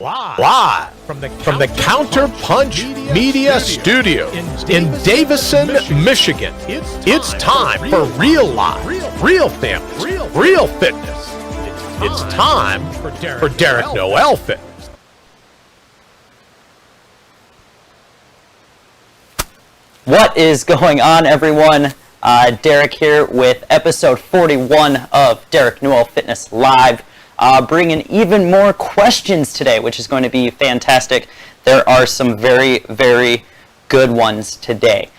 Live from the Counterpunch Media Studio in Davison, Michigan. It's time for real life, real families, real fitness. It's time for Derek Noel Fitness. What is going on, everyone? Derek here with episode 41 of Derek Noel Fitness Live. Bringing even more questions today, which is going to be fantastic. There are some very, very good ones today.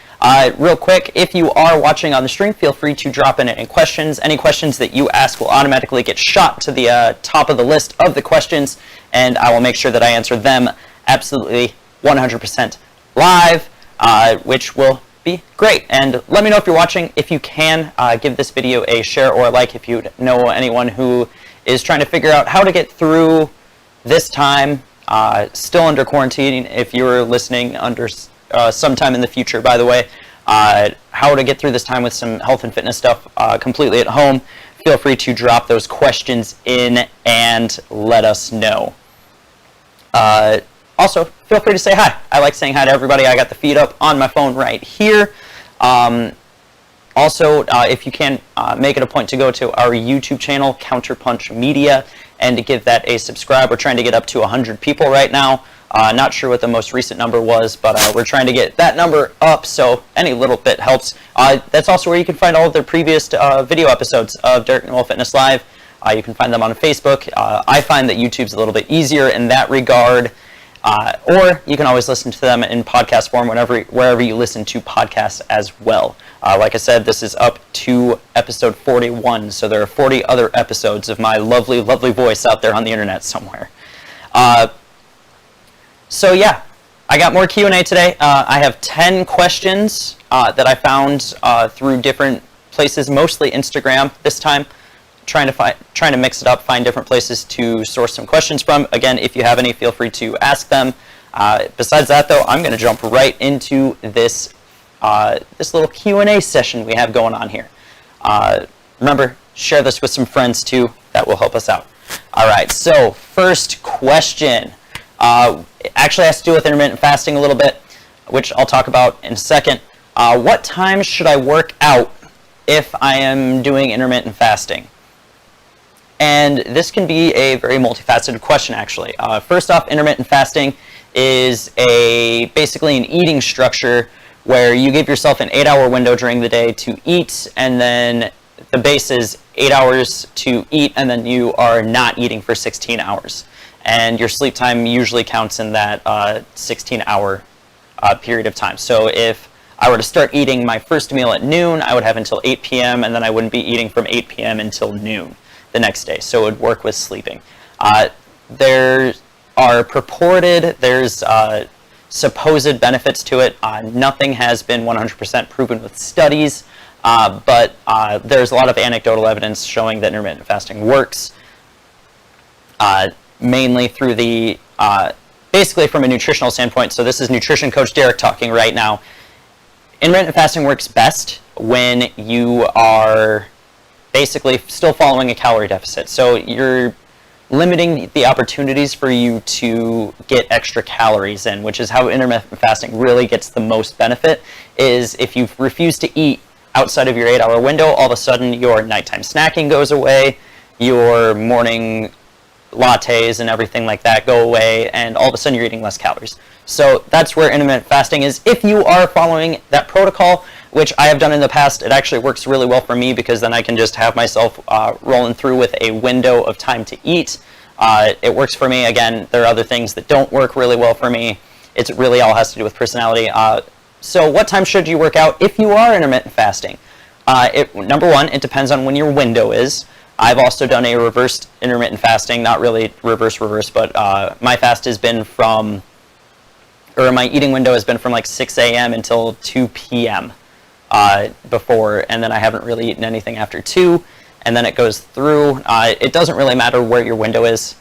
Real quick, if you are watching on the stream, feel free to drop in any questions. Any questions that you ask will automatically get shot to the top of the list of the questions, and I will make sure that I answer them absolutely 100% live, which will be great. And let me know if you're watching. If you can, give this video a share or a like if you know anyone who is trying to figure out how to get through this time, still under quarantine. If you're listening under sometime in the future, by the way, how to get through this time with some health and fitness stuff completely at home, feel free to drop those questions in and let us know. Also, feel free to say hi. I like saying hi to everybody. I got the feed up on my phone right here. Also, if you can, make it a point to go to our YouTube channel, Counterpunch Media, and to give that a subscribe. We're trying to get up to 100 people right now. Not sure what the most recent number was, but we're trying to get that number up, so any little bit helps. That's also where you can find all of their previous video episodes of Derek Noel Fitness Live. You can find them on Facebook. I find that YouTube's a little bit easier in that regard. Or you can always listen to them in podcast form wherever you listen to podcasts as well. Like I said, this is up to episode 41, so there are 40 other episodes of my lovely, lovely voice out there on the internet somewhere. So yeah, I got more Q&A today. I have 10 questions that I found through different places, mostly Instagram this time. Trying to mix it up, find different places to source some questions from. Again, if you have any, feel free to ask them. Besides that, though, I'm going to jump right into this this little Q&A session we have going on here. Remember, share this with some friends too. That will help us out. All right. So first question actually has to do with intermittent fasting a little bit, which I'll talk about in a second. What time should I work out if I am doing intermittent fasting? And this can be a very multifaceted question, actually. First off, intermittent fasting is basically an eating structure where you give yourself an 8-hour window during the day to eat, and then the base is 8 hours to eat, and then you are not eating for 16 hours. And your sleep time usually counts in that 16-hour period of time. So if I were to start eating my first meal at noon, I would have until 8 p.m., and then I wouldn't be eating from 8 p.m. until noon the next day, so it would work with sleeping. There are there's supposed benefits to it. Nothing has been 100% proven with studies, but there's a lot of anecdotal evidence showing that intermittent fasting works, mainly through the, basically from a nutritional standpoint. So this is nutrition coach Derek talking right now. Intermittent fasting works best when you are basically still following a calorie deficit. So you're limiting the opportunities for you to get extra calories in, which is how intermittent fasting really gets the most benefit, is if you refuse to eat outside of your 8-hour window, all of a sudden your nighttime snacking goes away, your morning lattes and everything like that go away, and all of a sudden you're eating less calories. So that's where intermittent fasting is. If you are following that protocol, which I have done in the past, it actually works really well for me, because then I can just have myself rolling through with a window of time to eat. It works for me. Again, there are other things that don't work really well for me. It really all has to do with personality. So what time should you work out if you are intermittent fasting? Number one, it depends on when your window is. I've also done a reversed intermittent fasting, not really reverse, but my fast has been from, or my eating window has been from like 6 a.m. until 2 p.m. Before, and then I haven't really eaten anything after 2, and then it goes through. It doesn't really matter where your window is,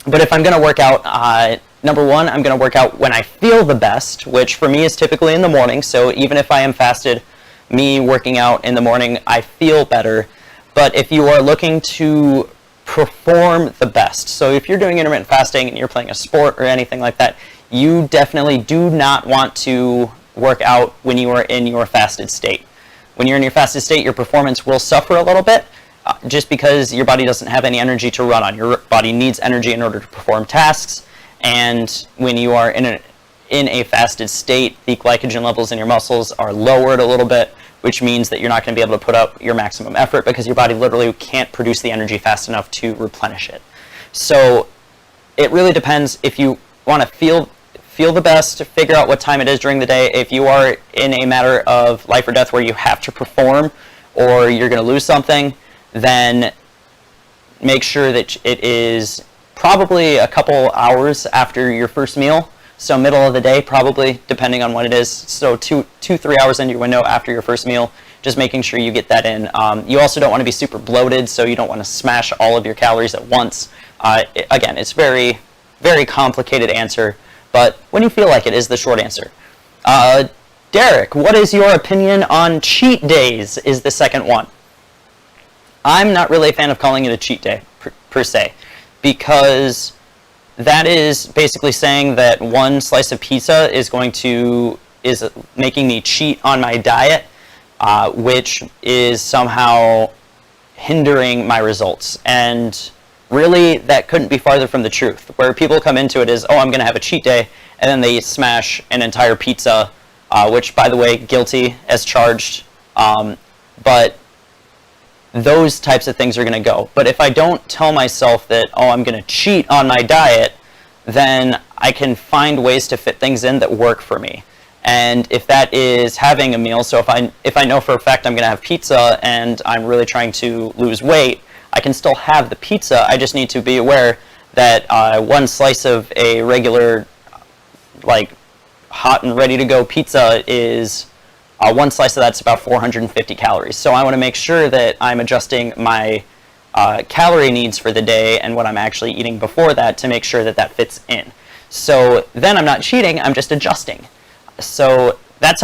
but if I'm going to work out, number one, I'm going to work out when I feel the best, which for me is typically in the morning. So even if I am fasted, me working out in the morning, I feel better. But if you are looking to perform the best. So if you're doing intermittent fasting and you're playing a sport or anything like that, you definitely do not want to work out when you are in your fasted state. When you're in your fasted state, your performance will suffer a little bit just because your body doesn't have any energy to run on. Your body needs energy in order to perform tasks, and when you are in a fasted state, the glycogen levels in your muscles are lowered a little bit, which means that you're not going to be able to put up your maximum effort because your body literally can't produce the energy fast enough to replenish it. So it really depends. If you want to feel the best, figure out what time it is during the day. If you are in a matter of life or death where you have to perform or you're going to lose something, then make sure that it is probably a couple hours after your first meal. So middle of the day, probably, depending on what it is. So 2-3 hours into your window after your first meal, just making sure you get that in. You also don't want to be super bloated, so you don't want to smash all of your calories at once. Again, it's very, very complicated answer, but when you feel like it is the short answer. Derek, what is your opinion on cheat days is the second one. I'm not really a fan of calling it a cheat day, per se, because that is basically saying that one slice of pizza is making me cheat on my diet, which is somehow hindering my results. And really, that couldn't be farther from the truth. Where people come into it is, oh, I'm going to have a cheat day, and then they smash an entire pizza, which, by the way, guilty as charged. But those types of things are going to go. But if I don't tell myself that, oh, I'm going to cheat on my diet, then I can find ways to fit things in that work for me. And if that is having a meal, so if I know for a fact I'm going to have pizza and I'm really trying to lose weight, I can still have the pizza. I just need to be aware that one slice of a regular, like, hot and ready to go pizza is one slice of that's about 450 calories. So I want to make sure that I'm adjusting my calorie needs for the day and what I'm actually eating before that to make sure that that fits in. So then I'm not cheating, I'm just adjusting. So that's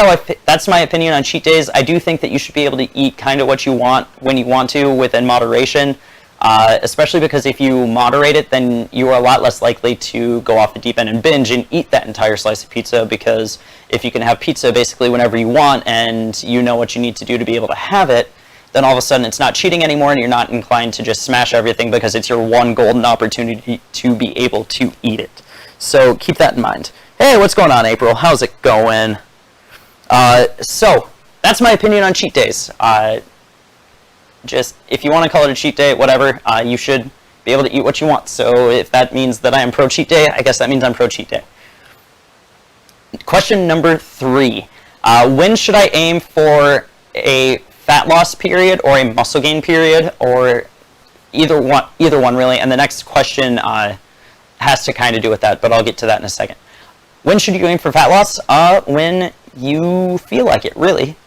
my opinion on cheat days. I do think that you should be able to eat kind of what you want when you want to within moderation, especially because if you moderate it, then you are a lot less likely to go off the deep end and binge and eat that entire slice of pizza, because if you can have pizza basically whenever you want and you know what you need to do to be able to have it, then all of a sudden it's not cheating anymore and you're not inclined to just smash everything because it's your one golden opportunity to be able to eat it. So keep that in mind. Hey, what's going on, April? How's it going? So that's my opinion on cheat days. Just, if you want to call it a cheat day, whatever, you should be able to eat what you want. So if that means that I am pro cheat day, I guess that means I'm pro cheat day. Question number 3. When should I aim for a fat loss period or a muscle gain period, or either one really? And the next question has to kind of do with that, but I'll get to that in a second. When should you aim for fat loss? When you feel like it, really.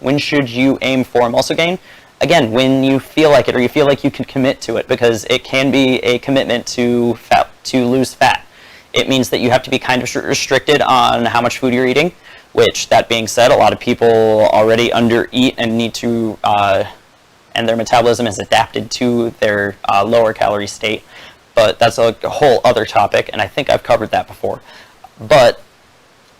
When should you aim for muscle gain? Again, when you feel like it, or you feel like you can commit to it, because it can be a commitment to lose fat. It means that you have to be kind of restricted on how much food you're eating, which, that being said, a lot of people already undereat and need to, and their metabolism is adapted to their lower calorie state. But that's a whole other topic, and I think I've covered that before. But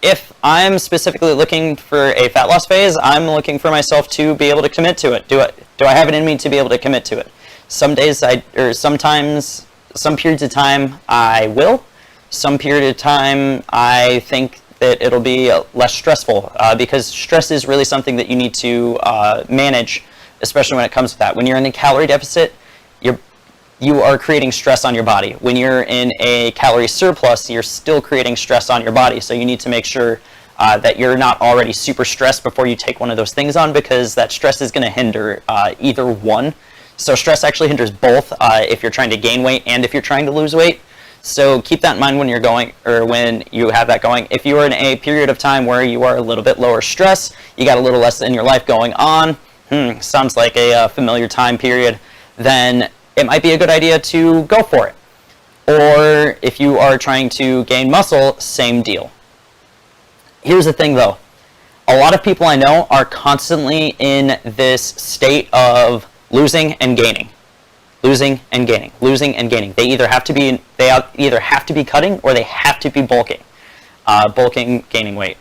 if I'm specifically looking for a fat loss phase, I'm looking for myself to be able to commit to it. Do I have it in me to be able to commit to it? Some days sometimes, some periods of time I will. Some period of time I think that it'll be less stressful, because stress is really something that you need to manage, especially when it comes to that. When you're in a calorie deficit, you are creating stress on your body. When you're in a calorie surplus, you're still creating stress on your body. So you need to make sure that you're not already super stressed before you take one of those things on, because that stress is going to hinder either one. So stress actually hinders both if you're trying to gain weight and if you're trying to lose weight. So keep that in mind when you're going, or when you have that going. If you are in a period of time where you are a little bit lower stress, you got a little less in your life going on, sounds like a familiar time period, then it might be a good idea to go for it. Or if you are trying to gain muscle, same deal. Here's the thing though. A lot of people I know are constantly in this state of losing and gaining. losing and gaining, losing and gaining. They either have to be cutting or they have to be bulking, gaining weight.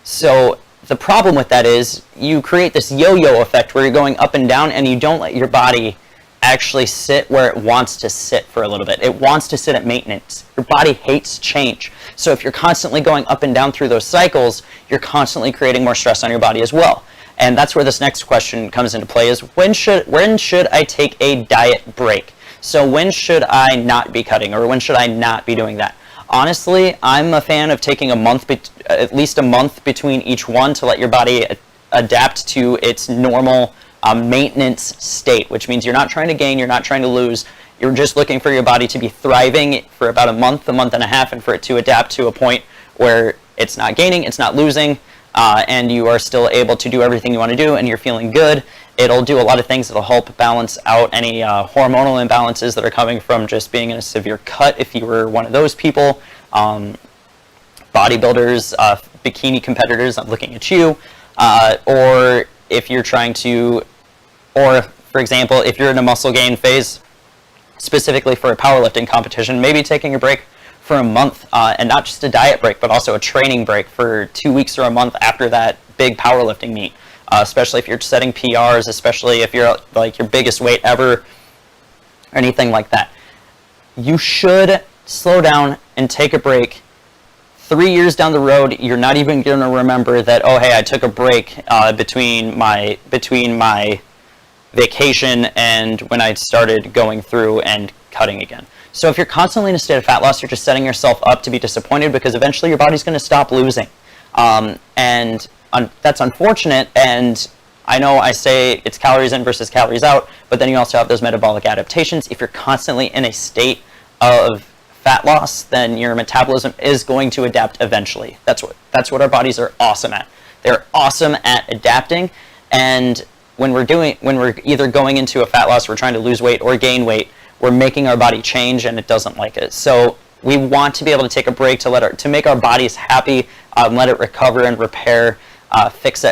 So the problem with that is you create this yo-yo effect where you're going up and down, and you don't let your body actually sit where it wants to sit for a little bit. It wants to sit at maintenance. Your body hates change. So if you're constantly going up and down through those cycles, you're constantly creating more stress on your body as well. And that's where this next question comes into play, is when should I take a diet break? So when should I not be cutting, or when should I not be doing that? Honestly, I'm a fan of taking at least a month between each one to let your body adapt to its normal maintenance state, which means you're not trying to gain, you're not trying to lose, you're just looking for your body to be thriving for about a month and a half, and for it to adapt to a point where it's not gaining, it's not losing, and you are still able to do everything you want to do, and you're feeling good. It'll do a lot of things that'll help balance out any hormonal imbalances that are coming from just being in a severe cut, if you were one of those people. Bodybuilders, bikini competitors, I'm looking at you, or if you're trying to, or for example, if you're in a muscle gain phase, specifically for a powerlifting competition, maybe taking a break for a month, and not just a diet break, but also a training break for 2 weeks or a month after that big powerlifting meet. Especially if you're setting PRs, especially if you're like your biggest weight ever, or anything like that. You should slow down and take a break. 3 years down the road, you're not even going to remember that, oh, hey, I took a break between my vacation and when I started going through and cutting again. So if you're constantly in a state of fat loss, you're just setting yourself up to be disappointed, because eventually your body's going to stop losing. That's unfortunate, and I know I say it's calories in versus calories out, but then you also have those metabolic adaptations. If you're constantly in a state of fat loss, then your metabolism is going to adapt eventually. That's what our bodies are awesome at. They're awesome at adapting, and when we're either going into a fat loss, we're trying to lose weight or gain weight, we're making our body change, and it doesn't like it. So we want to be able to take a break to make our bodies happy, let it recover and repair, fix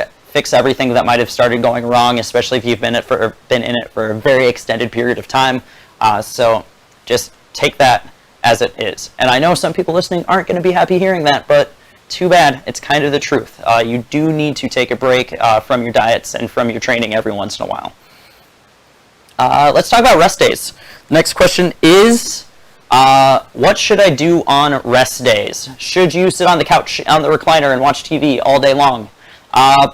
everything that might have started going wrong, especially if you've been in it for a very extended period of time. So just take that as it is. And I know some people listening aren't going to be happy hearing that, but too bad. It's kind of the truth. You do need to take a break from your diets and from your training every once in a while. Let's talk about rest days. Next question is, what should I do on rest days? Should you sit on the couch, on the recliner, and watch TV all day long?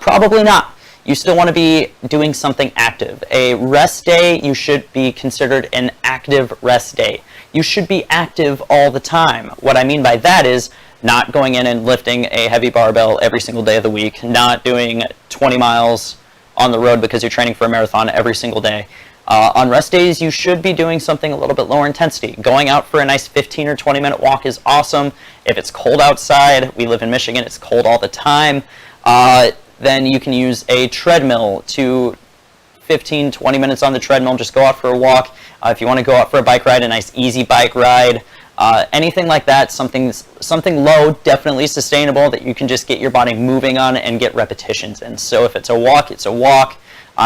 Probably not. You still want to be doing something active. A rest day, you should be considered an active rest day. You should be active all the time. What I mean by that is not going in and lifting a heavy barbell every single day of the week, not doing 20 miles on the road because you're training for a marathon every single day. On rest days, you should be doing something a little bit lower intensity. Going out for a nice 15 or 20 minute walk is awesome. If it's cold outside, we live in Michigan, it's cold all the time, then you can use a treadmill to 15, 20 minutes on the treadmill, just go out for a walk. If you want to go out for a bike ride, a nice easy bike ride, anything like that, something low, definitely sustainable, that you can just get your body moving on and get repetitions in. So if it's a walk, it's a walk.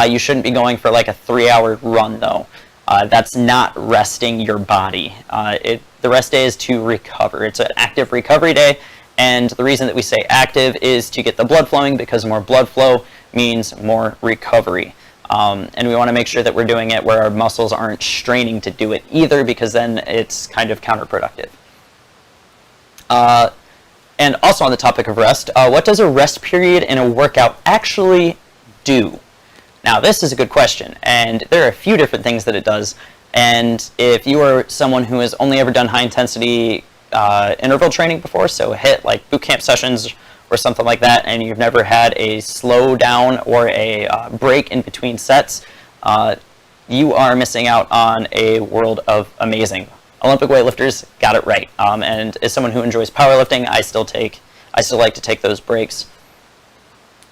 You shouldn't be going for like a 3-hour run though. That's not resting your body. The rest day is to recover. It's an active recovery day, and the reason that we say active is to get the blood flowing, because more blood flow means more recovery. And we want to make sure that we're doing it where our muscles aren't straining to do it either, because then it's kind of counterproductive. And also on the topic of rest, what does a rest period in a workout actually do? Now, this is a good question, and there are a few different things that it does. And if you are someone who has only ever done high-intensity interval training before, so hit like boot camp sessions or something like that, and you've never had a slow down or a break in between sets, you are missing out on a world of amazing. Olympic weightlifters got it right. And as someone who enjoys powerlifting, I still like to take those breaks.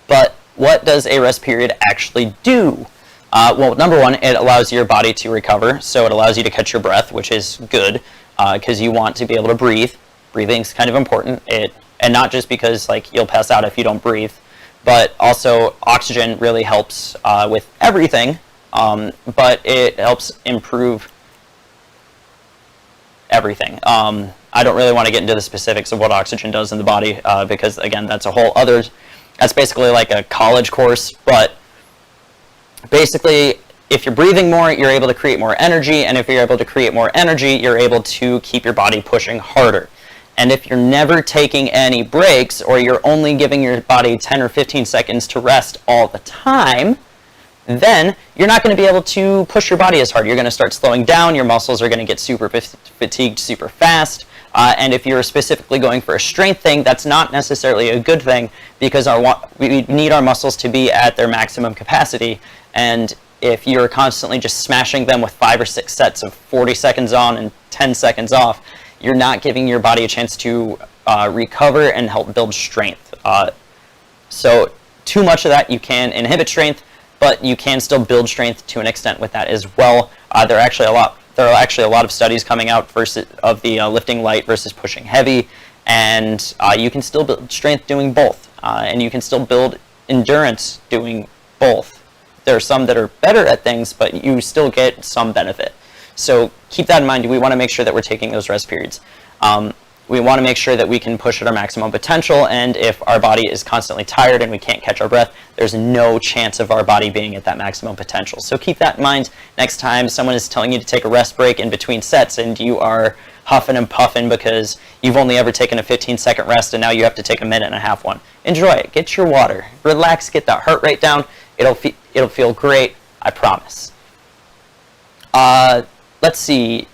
But what does a rest period actually do? Well, number one, it allows your body to recover, so it allows you to catch your breath, which is good, because you want to be able to breathe. Breathing is kind of important, and not just because like you'll pass out if you don't breathe, but also oxygen really helps with everything, but it helps improve everything. I don't really want to get into the specifics of what oxygen does in the body because, again, that's basically like a college course, but basically, if you're breathing more, you're able to create more energy, and if you're able to create more energy, you're able to keep your body pushing harder. And if you're never taking any breaks, or you're only giving your body 10 or 15 seconds to rest all the time, then you're not going to be able to push your body as hard. You're going to start slowing down, your muscles are going to get super fatigued super fast, and if you're specifically going for a strength thing, that's not necessarily a good thing, because we need our muscles to be at their maximum capacity, and if you're constantly just smashing them with 5 or 6 sets of 40 seconds on and 10 seconds off, you're not giving your body a chance to recover and help build strength. So too much of that, you can inhibit strength, but you can still build strength to an extent with that as well. There are actually a lot of studies coming out of the lifting light versus pushing heavy, and you can still build strength doing both, and you can still build endurance doing both. There are some that are better at things, but you still get some benefit. So keep that in mind. We want to make sure that we're taking those rest periods. We want to make sure that we can push at our maximum potential, and if our body is constantly tired and we can't catch our breath, there's no chance of our body being at that maximum potential. So keep that in mind next time someone is telling you to take a rest break in between sets and you are huffing and puffing because you've only ever taken a 15-second rest and now you have to take a minute and a half one. Enjoy it. Get your water. Relax. Get that heart rate down. It'll feel great. I promise. Let's see.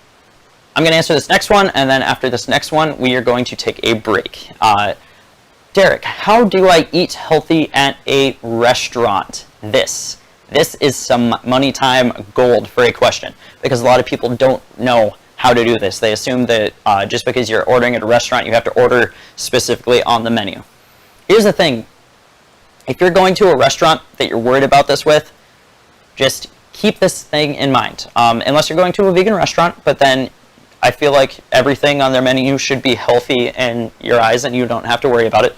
I'm going to answer this next one, and then after this next one, we are going to take a break. Derek, how do I eat healthy at a restaurant? This is some money time gold for a question, because a lot of people don't know how to do this. They assume that just because you're ordering at a restaurant, you have to order specifically on the menu. Here's the thing. If you're going to a restaurant that you're worried about this with, just keep this thing in mind. Unless you're going to a vegan restaurant, but then I feel like everything on their menu should be healthy in your eyes and you don't have to worry about it.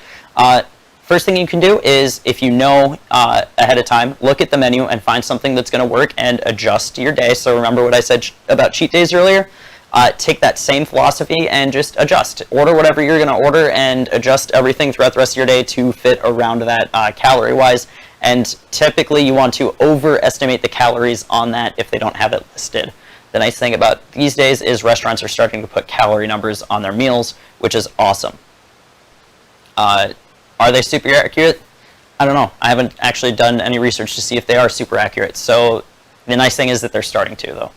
First thing you can do is, if you know ahead of time, look at the menu and find something that's going to work and adjust your day. So remember what I said about cheat days earlier? Take that same philosophy and just adjust. Order whatever you're going to order and adjust everything throughout the rest of your day to fit around that calorie-wise. And typically you want to overestimate the calories on that if they don't have it listed. The nice thing about these days is restaurants are starting to put calorie numbers on their meals, which is awesome. Are they super accurate? I don't know. I haven't actually done any research to see if they are super accurate. So the nice thing is that they're starting to, though.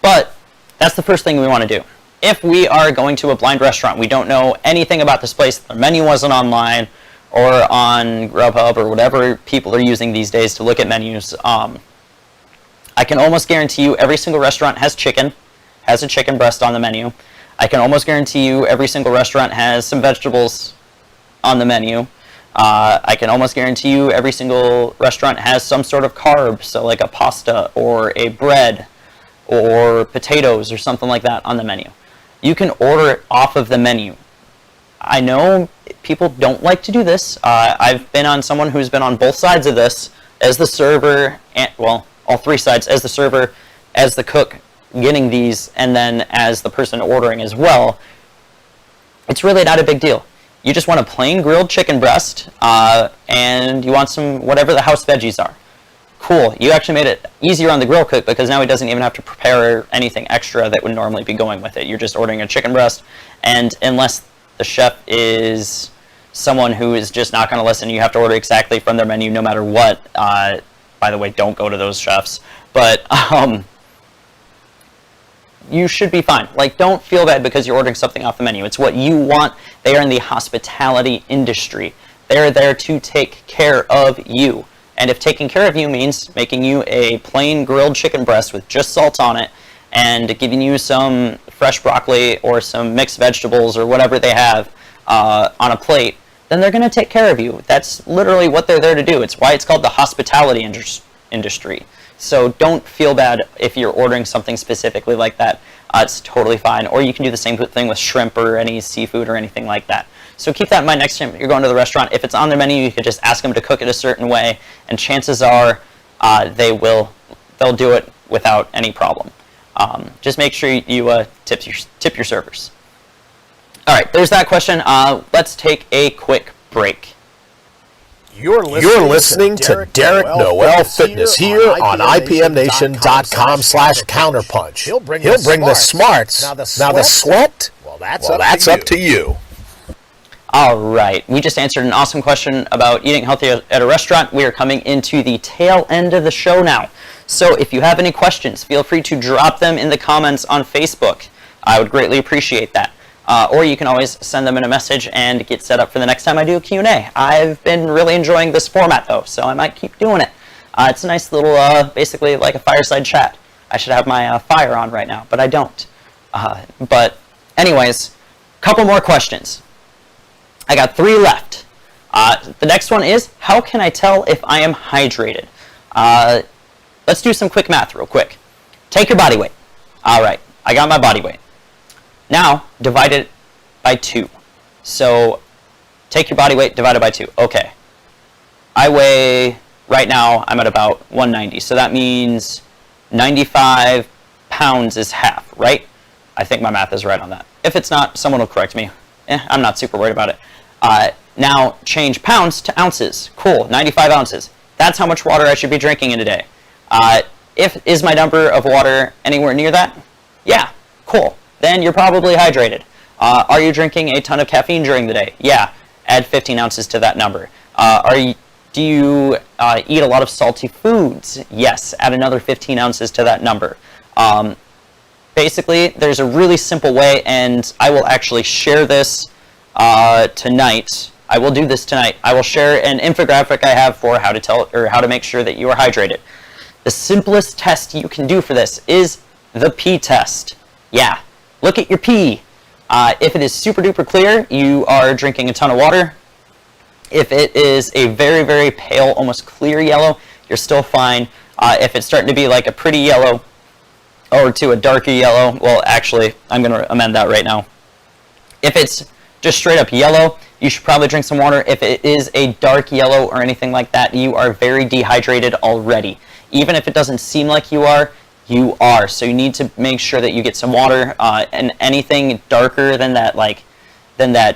But that's the first thing we want to do. If we are going to a blind restaurant, we don't know anything about this place, their menu wasn't online or on Grubhub or whatever people are using these days to look at menus, I can almost guarantee you every single restaurant has a chicken breast on the menu. I can almost guarantee you every single restaurant has some vegetables on the menu. I can almost guarantee you every single restaurant has some sort of carb, so like a pasta or a bread or potatoes or something like that on the menu. You can order it off of the menu. I know people don't like to do this. I've been on someone who's been on both sides of this, as the server, and, well, all three sides, as the server, as the cook getting these, and then as the person ordering as well. It's really not a big deal. You just want a plain grilled chicken breast, and you want some whatever the house veggies are. Cool. You actually made it easier on the grill cook because now he doesn't even have to prepare anything extra that would normally be going with it. You're just ordering a chicken breast, and unless the chef is someone who is just not going to listen, you have to order exactly from their menu no matter what. By the way, don't go to those chefs. But you should be fine. Like, don't feel bad because you're ordering something off the menu. It's what you want. They are in the hospitality industry. They're there to take care of you. And if taking care of you means making you a plain grilled chicken breast with just salt on it and giving you some fresh broccoli or some mixed vegetables or whatever they have on a plate, then they're going to take care of you. That's literally what they're there to do. It's why it's called the hospitality industry. So don't feel bad if you're ordering something specifically like that. It's totally fine. Or you can do the same thing with shrimp or any seafood or anything like that. So keep that in mind next time you're going to the restaurant. If it's on their menu, you could just ask them to cook it a certain way, and chances are they'll do it without any problem. Just make sure you tip your servers. All right, there's that question. Let's take a quick break. You're listening to Derek Noel Fitness here on IPMNation.com/Counterpunch. He'll bring the smarts. Now the sweat? Well, that's up to you. All right, we just answered an awesome question about eating healthy at a restaurant. We are coming into the tail end of the show now. So if you have any questions, feel free to drop them in the comments on Facebook. I would greatly appreciate that. Or you can always send them in a message and get set up for the next time I do a Q&A. I've been really enjoying this format, though, so I might keep doing it. It's a nice little, basically like a fireside chat. I should have my fire on right now, but I don't. But anyways, a couple more questions. I got 3 left. The next one is, how can I tell if I am hydrated? Let's do some quick math real quick. Take your body weight. All right, I got my body weight. Now, divide it by 2. So, take your body weight, divide it by 2. Okay. I weigh, right now, I'm at about 190. So that means 95 pounds is half, right? I think my math is right on that. If it's not, someone will correct me. I'm not super worried about it. Now, change pounds to ounces. Cool, 95 ounces. That's how much water I should be drinking in a day. Is my number of water anywhere near that? Yeah, cool. Then you're probably hydrated. Are you drinking a ton of caffeine during the day? Yeah, add 15 ounces to that number. Do you eat a lot of salty foods? Yes, add another 15 ounces to that number. Basically, there's a really simple way, and I will actually share this tonight. I will do this tonight. I will share an infographic I have for how to tell or how to make sure that you are hydrated. The simplest test you can do for this is the pee test. Yeah. Look at your pee. If it is super duper clear, you are drinking a ton of water. If it is a very, very pale, almost clear yellow, you're still fine. If it's starting to be like a pretty yellow or to a darker yellow, well, actually, I'm going to amend that right now. If it's just straight up yellow, you should probably drink some water. If it is a dark yellow or anything like that, you are very dehydrated already. Even if it doesn't seem like you are, so you need to make sure that you get some water, and anything darker than that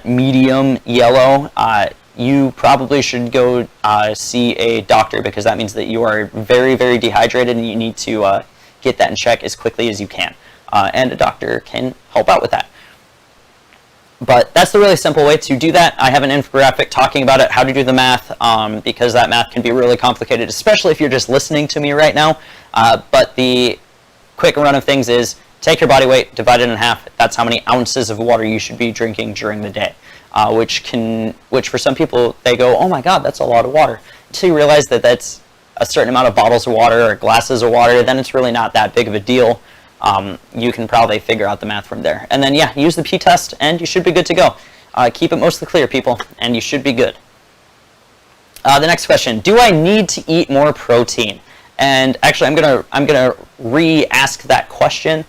medium yellow, you probably should go see a doctor, because that means that you are very, very dehydrated and you need to get that in check as quickly as you can, and a doctor can help out with that. But that's the really simple way to do that. I have an infographic talking about it, how to do the math, because that math can be really complicated, especially if you're just listening to me right now. But the quick run of things is take your body weight, divide it in half. That's how many ounces of water you should be drinking during the day, which for some people, they go, oh my God, that's a lot of water. Until you realize that that's a certain amount of bottles of water or glasses of water, then it's really not that big of a deal. You can probably figure out the math from there. And then, yeah, use the pee test, and you should be good to go. Keep it mostly clear, people, and you should be good. The next question: do I need to eat more protein? And actually, I'm gonna re-ask that question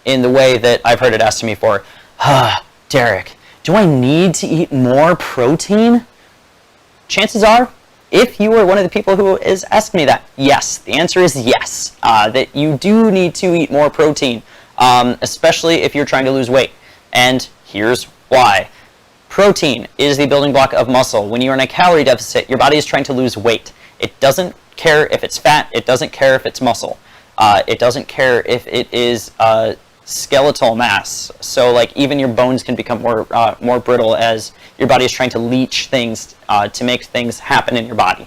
in the way that I've heard it asked to me before. Derek, do I need to eat more protein? Chances are, if you are one of the people who is asking me that, yes, the answer is yes, that you do need to eat more protein, especially if you're trying to lose weight. And here's why. Protein is the building block of muscle. When you're in a calorie deficit, your body is trying to lose weight. It doesn't care if it's fat. It doesn't care if it's muscle. It doesn't care if it is skeletal mass. So like even your bones can become more brittle as your body is trying to leach things to make things happen in your body.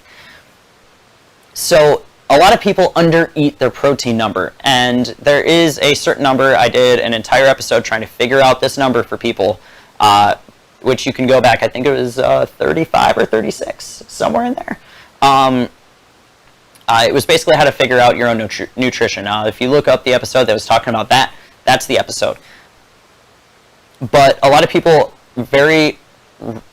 So a lot of people undereat their protein number, and there is a certain number. I did an entire episode trying to figure out this number for people, which you can go back, I think it was 35 or 36, somewhere in there. It was basically how to figure out your own nutrition. If you look up the episode that was talking about that, that's the episode. But a lot of people, very,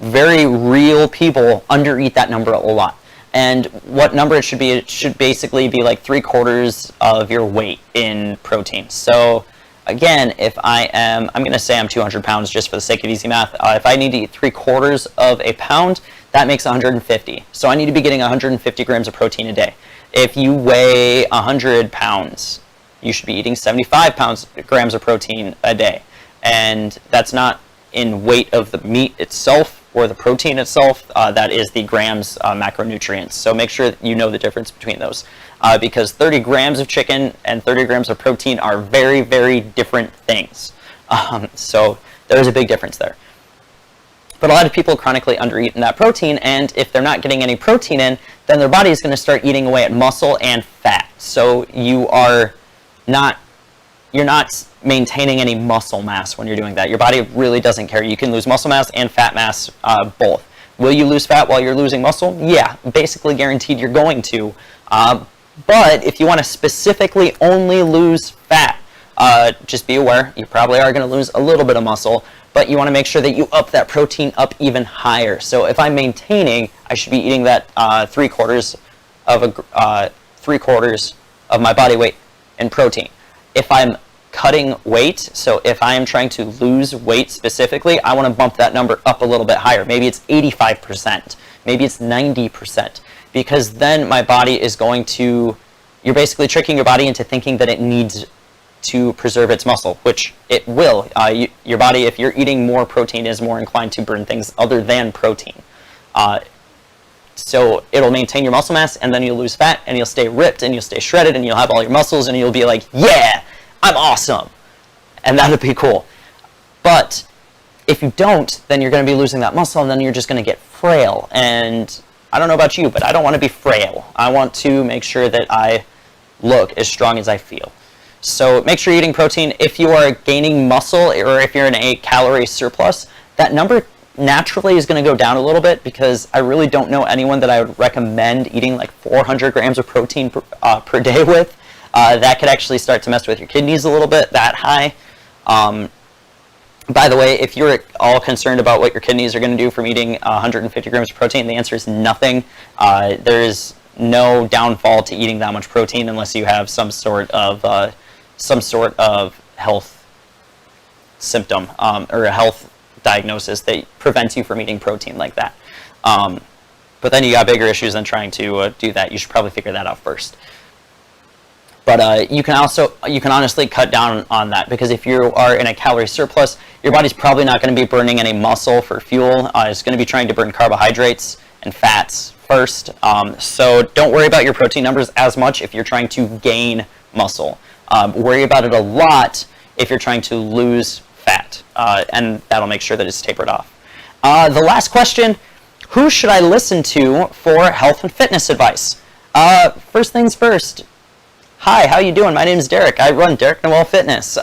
very real people, undereat that number a lot. And what number it should be, it should basically be like 3/4 of your weight in protein. So Again, if I'm going to say I'm 200 pounds just for the sake of easy math. If I need to eat 3/4 of a pound, that makes 150. So I need to be getting 150 grams of protein a day. If you weigh 100 pounds, you should be eating 75 grams of protein a day. And that's not in weight of the meat itself or the protein itself, that is the grams macronutrients. So make sure that you know the difference between those. Because 30 grams of chicken and 30 grams of protein are very, very different things. So there's a big difference there. But a lot of people chronically undereat in that protein, and if they're not getting any protein in, then their body is going to start eating away at muscle and fat. So you're not maintaining any muscle mass when you're doing that. Your body really doesn't care. You can lose muscle mass and fat mass, both. Will you lose fat while you're losing muscle? Yeah, basically guaranteed you're going to. But if you want to specifically only lose fat, just be aware you probably are going to lose a little bit of muscle, but you want to make sure that you up that protein up even higher. So if I'm maintaining, I should be eating that 3/4 of my body weight in protein. If I'm cutting weight, so if I am trying to lose weight specifically, I want to bump that number up a little bit higher. Maybe it's 85%, maybe it's 90%, because then my body is going to, you're basically tricking your body into thinking that it needs to preserve its muscle, which it will. Your body, if you're eating more protein, is more inclined to burn things other than protein. So it'll maintain your muscle mass, and then you'll lose fat, and you'll stay ripped, and you'll stay shredded, and you'll have all your muscles, and you'll be like, yeah, I'm awesome. And that'll be cool. But if you don't, then you're going to be losing that muscle, and then you're just going to get frail. And I don't know about you, but I don't want to be frail. I want to make sure that I look as strong as I feel. So make sure you're eating protein. If you are gaining muscle, or if you're in a calorie surplus, that number naturally is going to go down a little bit, because I really don't know anyone that I would recommend eating like 400 grams of protein per day with. That could actually start to mess with your kidneys a little bit, that high. By the way, if you're all concerned about what your kidneys are going to do from eating 150 grams of protein, the answer is nothing. There's no downfall to eating that much protein unless you have some sort of health symptom, or a health diagnosis that prevents you from eating protein like that. But then you got bigger issues than trying to do that. You should probably figure that out first. But you can honestly cut down on that, because if you are in a calorie surplus, your body's probably not going to be burning any muscle for fuel. It's going to be trying to burn carbohydrates and fats first. So don't worry about your protein numbers as much if you're trying to gain muscle. Worry about it a lot if you're trying to lose fat, and that'll make sure that it's tapered off. The last question, who should I listen to for health and fitness advice? First things first. Hi, how you doing? My name is Derek. I run Noel Fitness.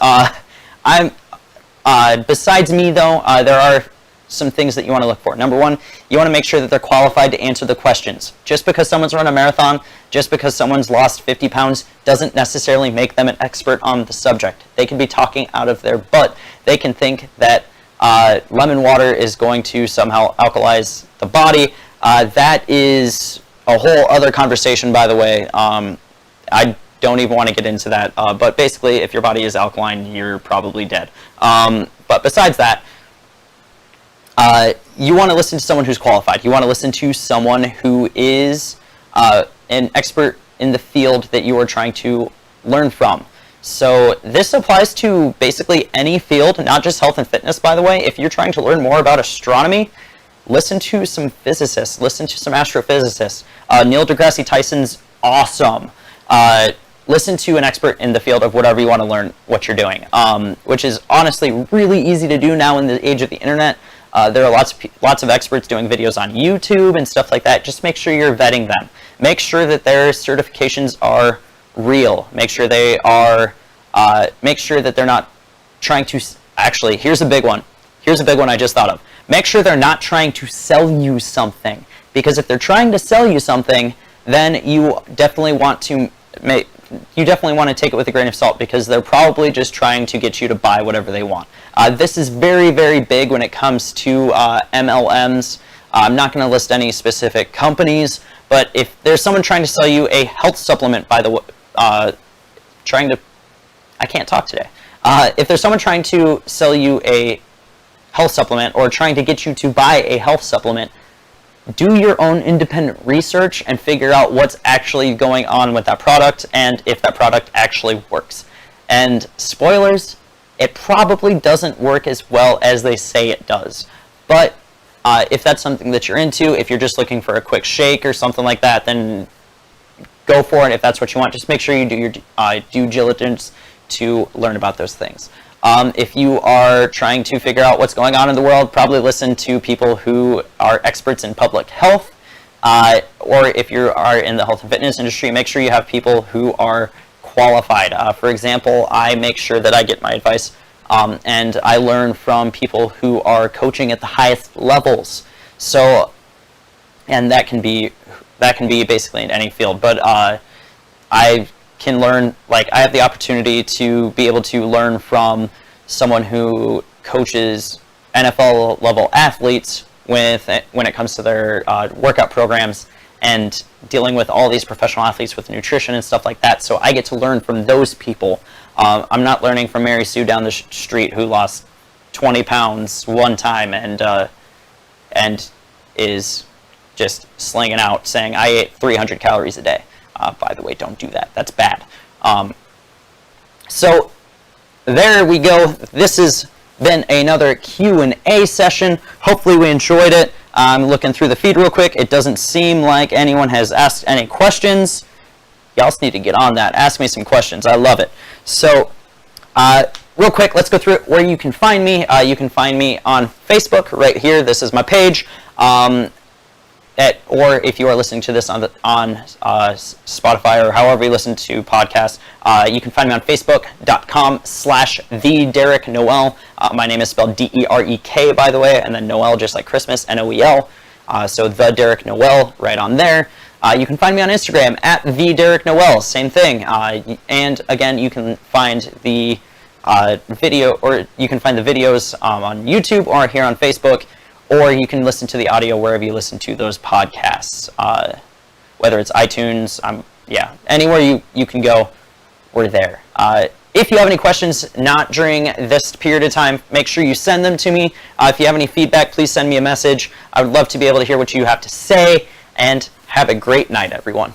Besides me, though, there are some things that you want to look for. Number one, you want to make sure that they're qualified to answer the questions. Just because someone's run a marathon, just because someone's lost 50 pounds, doesn't necessarily make them an expert on the subject. They can be talking out of their butt. They can think that lemon water is going to somehow alkalize the body. That is a whole other conversation, by the way. I don't even want to get into that. But basically, if your body is alkaline, you're probably dead. But besides that, you want to listen to someone who's qualified. You want to listen to someone who is an expert in the field that you are trying to learn from. So this applies to basically any field, not just health and fitness, by the way. If you're trying to learn more about astronomy, listen to some physicists, listen to some astrophysicists. Neil deGrasse Tyson's awesome. Listen to an expert in the field of whatever you want to learn what you're doing, which is honestly really easy to do now in the age of the internet. There are lots of experts doing videos on YouTube and stuff like that. Just make sure you're vetting them. Make sure that their certifications are real. Make sure they are. Make sure that they're not trying to. Actually, here's a big one. Here's a big one I just thought of. Make sure they're not trying to sell you something, because if they're trying to sell you something, then you definitely want to take it with a grain of salt, because they're probably just trying to get you to buy whatever they want. This is very, very big when it comes to MLMs. I'm not going to list any specific companies, but if there's someone trying to sell you a health supplement, by the way, I can't talk today. If there's someone trying to sell you a health supplement or trying to get you to buy a health supplement, do your own independent research and figure out what's actually going on with that product and if that product actually works. And spoilers, it probably doesn't work as well as they say it does. But if that's something that you're into, if you're just looking for a quick shake or something like that, then go for it. If that's what you want, just make sure you do your due diligence to learn about those things. If you are trying to figure out what's going on in the world, probably listen to people who are experts in public health. Or if you are in the health and fitness industry, make sure you have people who are qualified. For example, I make sure that I get my advice and I learn from people who are coaching at the highest levels. So, and that can be basically in any field. But I can learn, like, I have the opportunity to be able to learn from someone who coaches NFL level athletes when it comes to their workout programs and dealing with all these professional athletes with nutrition and stuff like that. So I get to learn from those people. I'm not learning from Mary Sue down the street who lost 20 pounds one time and is just slinging out saying, I ate 300 calories a day. By the way, don't do that. That's bad. So there we go. This has been another Q&A session. Hopefully we enjoyed it. I'm looking through the feed real quick. It doesn't seem like anyone has asked any questions. Y'all need to get on that. Ask me some questions. I love it. So real quick, let's go through it where you can find me. You can find me on Facebook right here. This is my page. Or if you are listening to this on Spotify or however you listen to podcasts, you can find me on Facebook.com/TheDerekNoel. My name is spelled D-E-R-E-K, by the way, and then Noel, just like Christmas, N-O-E-L. So The Derek Noel, right on there. You can find me on Instagram at TheDerekNoel, same thing. And again, you can find the videos on YouTube or here on Facebook. Or you can listen to the audio wherever you listen to those podcasts, whether it's iTunes, anywhere you can go, we're there. If you have any questions not during this period of time, make sure you send them to me. If you have any feedback, please send me a message. I would love to be able to hear what you have to say, and have a great night, everyone.